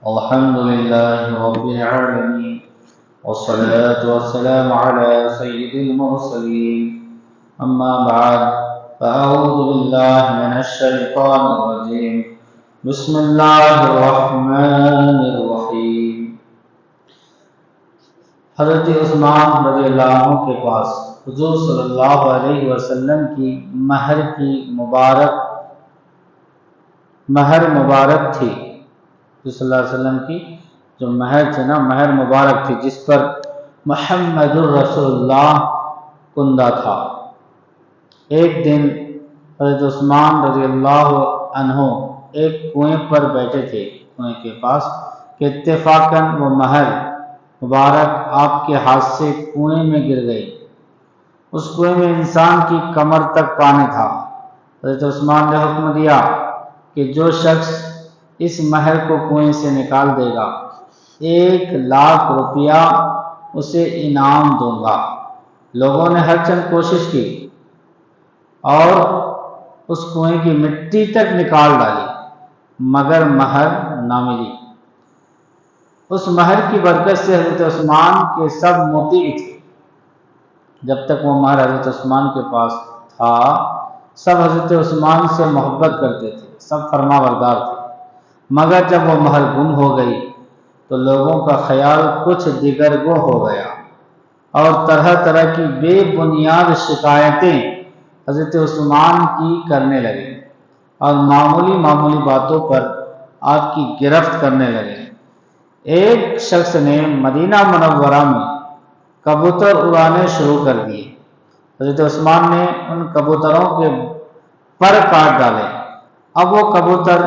الحمد لله رب العالمين، والصلاة والسلام على سيد المرسلين. أما بعد، فأعوذ بالله من الشيطان الرجيم. بسم الله الرحمن الرحيم. حضرت عثمان رضی اللہ عنہ کے پاس حضور صلی اللہ علیہ وسلم کی مہر مبارک تھی. صلی اللہ علیہ وسلم کی جو مہر تھی نا، مہر مبارک تھی، جس پر محمد الرسول اللہ کندہ تھا. ایک دن حضرت عثمان رضی اللہ عنہ ایک کنویں پر بیٹھے تھے، کنویں کے پاس، کہ اتفاقاً وہ مہر مبارک آپ کے ہاتھ سے کنویں میں گر گئی. اس کنویں میں انسان کی کمر تک پانی تھا. حضرت عثمان نے حکم دیا کہ جو شخص اس مہر کو کنویں سے نکال دے گا 1,00,000 روپیہ اسے انعام دوں گا. لوگوں نے ہر چند کوشش کی اور اس کنویں کی مٹی تک نکال ڈالی، مگر مہر نہ ملی. اس مہر کی برکت سے حضرت عثمان کے سب مطیع تھے. جب تک وہ مہر حضرت عثمان کے پاس تھا، سب حضرت عثمان سے محبت کرتے تھے، سب فرما بردار تھے. مگر جب وہ مہر گم ہو گئی تو لوگوں کا خیال کچھ دیگر گو ہو گیا اور طرح طرح کی بے بنیاد شکایتیں حضرت عثمان کی کرنے لگے اور معمولی باتوں پر آپ کی گرفت کرنے لگے. ایک شخص نے مدینہ منورہ میں کبوتر اڑانے شروع کر دیے. حضرت عثمان نے ان کبوتروں کے پر کاٹ ڈالے. اب وہ کبوتر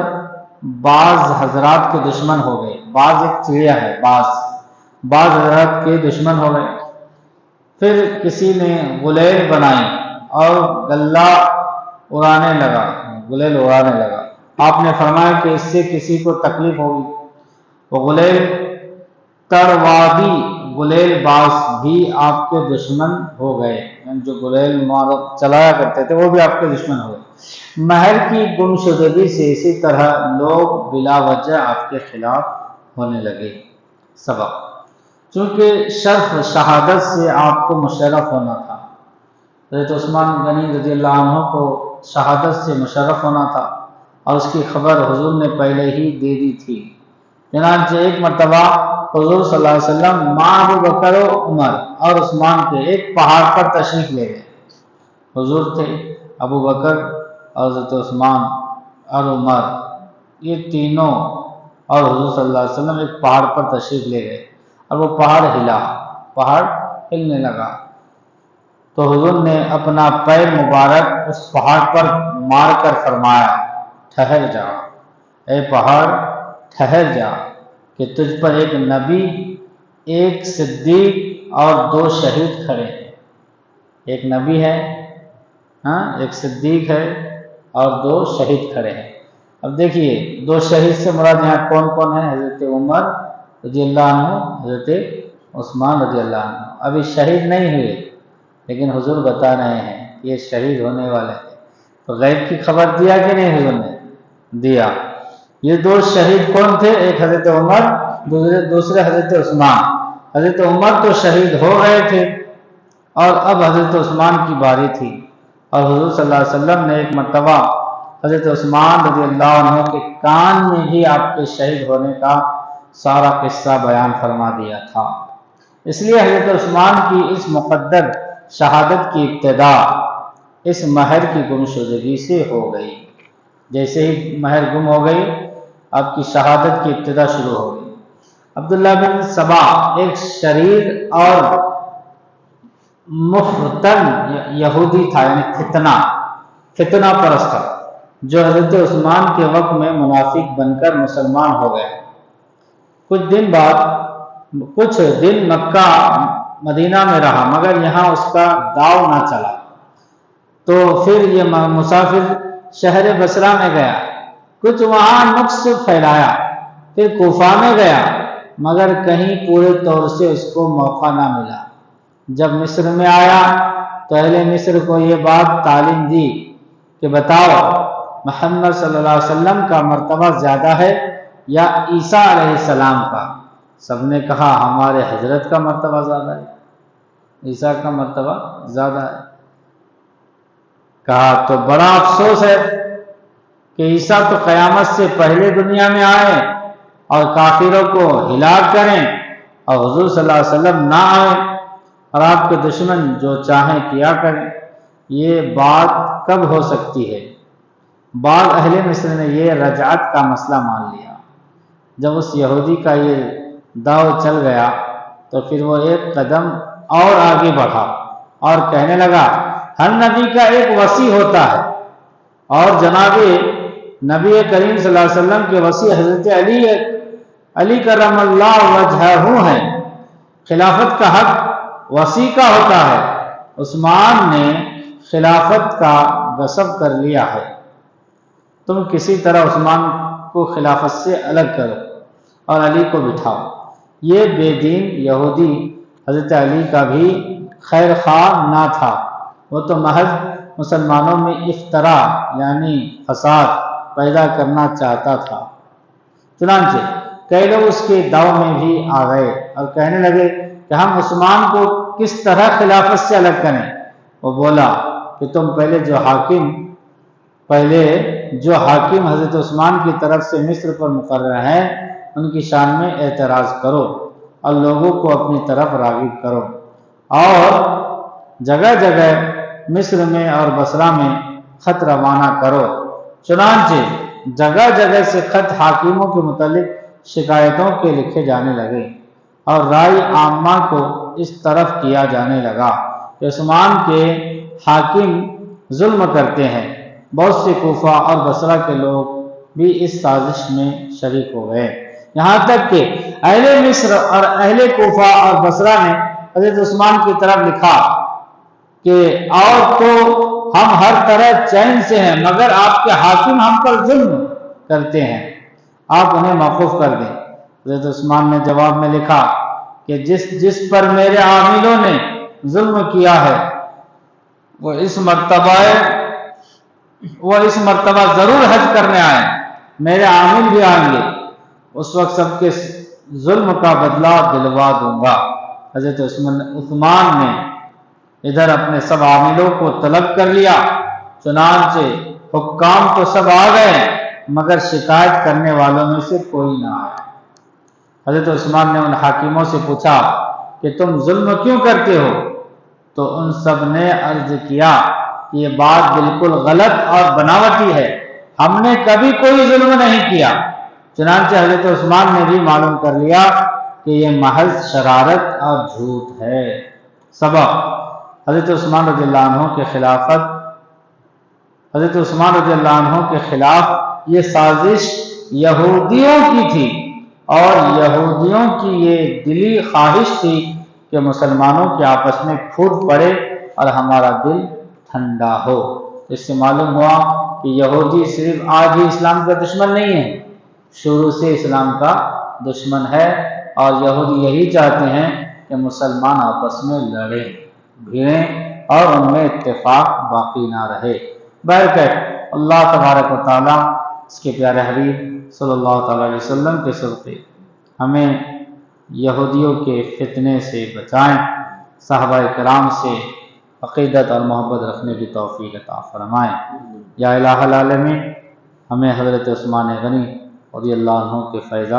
بعض حضرات کے دشمن ہو گئے. بعض ایک چڑیا ہے، بعض حضرات کے دشمن ہو گئے. پھر کسی نے غلیل بنائی اور گلیل اڑانے لگا. آپ نے فرمایا کہ اس سے کسی کو تکلیف ہوگی. وہ غلیل تروادی غلیل باز بھی آپ کے دشمن ہو گئے، یعنی جو غلیل چلایا کرتے تھے وہ بھی آپ کے دشمن ہو گئے. مہر کی گمشدگی سے اسی طرح لوگ بلا وجہ آپ کے خلاف ہونے لگے. سبق: چونکہ شرف شہادت سے آپ کو مشرف ہونا تھا. حضرت عثمان غنی رضی اللہ عنہ کو شہادت سے مشرف ہونا تھا اور اس کی خبر حضور نے پہلے ہی دے دی تھی. چنانچہ ایک مرتبہ حضور صلی اللہ علیہ وسلم ماں ابو بکر و عمر اور عثمان کے ایک پہاڑ پر تشریف لے گئے. حضور تھے، ابو بکر اور حضرت عثمان اور عمر، یہ تینوں اور حضور صلی اللہ علیہ وسلم ایک پہاڑ پر تشریف لے گئے اور وہ پہاڑ ہلنے لگا. تو حضور نے اپنا پیر مبارک اس پہاڑ پر مار کر فرمایا: ٹھہر جا اے پہاڑ، ٹھہر جا، کہ تجھ پر ایک نبی، ایک صدیق اور 2 شہید کھڑے ہیں. ایک نبی ہے، ایک صدیق ہے اور 2 شہید کھڑے ہیں. اب دیکھیے 2 شہید سے مراد یہاں کون کون ہیں؟ حضرت عمر رضی اللہ عنہ، حضرت عثمان رضی اللہ عنہ. ابھی شہید نہیں ہوئے لیکن حضور بتا رہے ہیں یہ شہید ہونے والے ہیں. تو غیب کی خبر دیا کہ نہیں؟ حضور نے دیا. یہ 2 شہید کون تھے؟ ایک حضرت عمر، دوسرے حضرت عثمان. حضرت عمر تو شہید ہو گئے تھے اور اب حضرت عثمان کی باری تھی. اور حضور صلی اللہ علیہ وسلم نے ایک مرتبہ حضرت عثمان رضی اللہ عنہ کے کان میں بھی آپ کے شہید ہونے کا سارا قصہ بیان فرما دیا تھا. اس لیے حضرت عثمان کی اس مقدر شہادت کی ابتدا اس مہر کی گمشدگی سے ہو گئی. جیسے ہی مہر گم ہو گئی، آپ کی شہادت کی ابتدا شروع ہو گئی. عبداللہ بن سبا ایک شریر اور مفتن یہودی تھا، یعنی فتنہ پرست تھا، جو حضرت عثمان کے وقت میں منافق بن کر مسلمان ہو گیا. کچھ دن مکہ مدینہ میں رہا، مگر یہاں اس کا داؤ نہ چلا. تو پھر یہ مسافر شہر بصرہ میں گیا، کچھ وہاں نقص پھیلایا. پھر کوفہ میں گیا، مگر کہیں پورے طور سے اس کو موقع نہ ملا. جب مصر میں آیا تو اہل مصر کو یہ بات تعلیم دی کہ بتاؤ محمد صلی اللہ علیہ وسلم کا مرتبہ زیادہ ہے یا عیسیٰ علیہ السلام کا؟ سب نے کہا ہمارے حضرت کا مرتبہ زیادہ ہے، عیسیٰ کا مرتبہ زیادہ ہے۔ کہا تو بڑا افسوس ہے کہ عیسیٰ تو قیامت سے پہلے دنیا میں آئے اور کافروں کو ہلاک کریں، اور حضور صلی اللہ علیہ وسلم نہ آئیں اور آپ کے دشمن جو چاہیں کیا کریں، یہ بات کب ہو سکتی ہے؟ بعض اہل مصر نے یہ رجعت کا مسئلہ مان لیا۔ جب اس یہودی کا یہ داؤ چل گیا تو پھر وہ ایک قدم اور آگے بڑھا اور کہنے لگا ہر نبی کا ایک وصی ہوتا ہے، اور جناب نبی کریم صلی اللہ علیہ وسلم کے وصی حضرت علی کرم اللہ وجہہ ہیں، خلافت کا حق وصی کا ہوتا ہے۔ عثمان نے خلافت کا غصب کر لیا ہے، تم کسی طرح عثمان کو خلافت سے الگ کرو اور علی کو بٹھاؤ۔ یہ بے دین یہودی حضرت علی کا بھی خیر خواہ نہ تھا، وہ تو محض مسلمانوں میں افتراء یعنی فساد پیدا کرنا چاہتا تھا۔ چنانچہ کئی لوگ اس کے داؤ میں بھی آ گئے اور کہنے لگے کہ ہم عثمان کو کس طرح خلافت سے الگ کریں۔ وہ بولا کہ تم پہلے جو حاکم حضرت عثمان کی طرف سے مصر پر مقرر ہیں ان کی شان میں اعتراض کرو اور لوگوں کو اپنی طرف راغب کرو، اور جگہ جگہ مصر میں اور بصرہ میں خط روانہ کرو۔ چنانچہ جگہ جگہ سے خط حاکموں کے متعلق شکایتوں کے لکھے جانے لگے اور رائے عامہ کو اس طرف کیا جانے لگا کہ عثمان کے حاکم ظلم کرتے ہیں۔ بہت سے کوفہ اور بصرہ کے لوگ بھی اس سازش میں شریک ہو گئے، یہاں تک کہ اہل مصر اور اہل کوفہ اور بصرہ نے حضرت عثمان کی طرف لکھا کہ اور تو ہم ہر طرح چین سے ہیں، مگر آپ کے حاکم ہم پر ظلم کرتے ہیں، آپ انہیں موقوف کر دیں۔ حضرت عثمان نے جواب میں لکھا کہ جس پر میرے عاملوں نے ظلم کیا ہے وہ اس مرتبہ ضرور حج کرنے آئیں، میرے عامل بھی آئیں گے، اس وقت سب کے ظلم کا بدلہ دلوا دوں گا۔ حضرت عثمان نے ادھر اپنے سب عاملوں کو طلب کر لیا، چنانچہ حکام تو سب آ گئے مگر شکایت کرنے والوں میں سے کوئی نہ آیا۔ حضرت عثمان نے ان حاکموں سے پوچھا کہ تم ظلم کیوں کرتے ہو؟ تو ان سب نے عرض کیا کہ یہ بات بالکل غلط اور بناوٹی ہے، ہم نے کبھی کوئی ظلم نہیں کیا۔ چنانچہ حضرت عثمان نے بھی معلوم کر لیا کہ یہ محض شرارت اور جھوٹ ہے۔ سبق: حضرت عثمان رضی اللہ عنہ کے خلاف یہ سازش یہودیوں کی تھی، اور یہودیوں کی یہ دلی خواہش تھی کہ مسلمانوں کے آپس میں پھوٹ پڑے اور ہمارا دل ٹھنڈا ہو۔ اس سے معلوم ہوا کہ یہودی صرف آج ہی اسلام کا دشمن نہیں ہے، شروع سے اسلام کا دشمن ہے، اور یہودی یہی چاہتے ہیں کہ مسلمان آپس میں لڑیں بھیڑیں اور ان میں اتفاق باقی نہ رہے۔ بہرکیف اللہ تبارک و تعالیٰ اس کے پیارے حبیب صلی اللہ تعالیٰ علیہ وسلم کے صدقے ہمیں یہودیوں کے فتنے سے بچائیں، صحابہ کرام سے عقیدت اور محبت رکھنے کی توفیق عطا فرمائیں۔ یا الہ العالمین، ہمیں حضرت عثمان غنی رضی اللہ عنہ کے فیضان